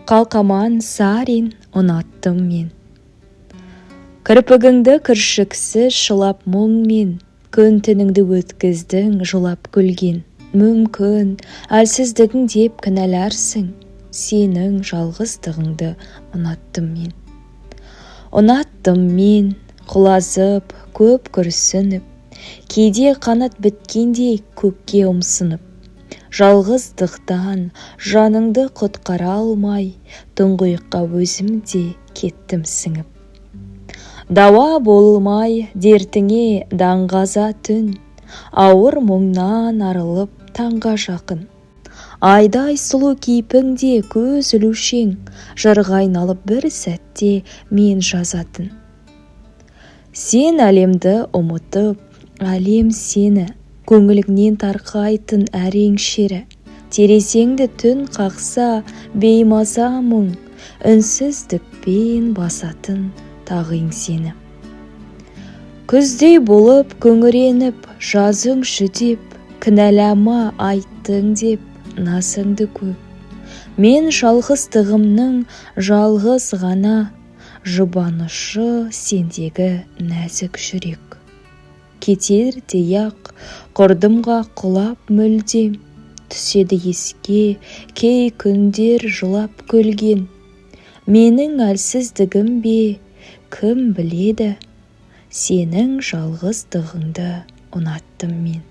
қалқаман сарин ұнаттым мен. Кірпігіңді кіршіксіз шылап мұңмен, күн түніңді өткіздің жылап күлген. Мүмкін әлсіздігің деп кінәларсың, сенің жалғыздығыңды ұнаттым мен. Ұнаттым мен, құлазып, көп күрсініп, кейде қанат біткендей көкке ұмсынып. Жалғыздықтан жаныңды құтқара алмай, тұңғиыққа өзім де кеттім сіңіп. Дауа болмай дертіңе даңғаза түн, ауыр мұңнан арылып таңға жақын. Айдай сұлу кейпіңде көз ілушең, жырға айналып бір сәтте мен жазатын. Сен әлемді ұмытып, әлем сені, көңіліңнен тарқайтын әрең шері. Терезеңді түн қақса беймаза мұң, үнсіздікпен басатын тағың сені. Күздей болып күңіреніп, жазың жүдеп, кінәлама айттың деп насыңды көп. Мен жалғыздығымның жалғыз ғана жұбанышы сендегі нәзік жүрек. Кетердей-ақ құрдымға құлап мүлдем, түседі еске кей күндер жылап күлген. Менің әлсіздігім бе, кім біледі, сенің жалғыздығыңды ұнаттым мен.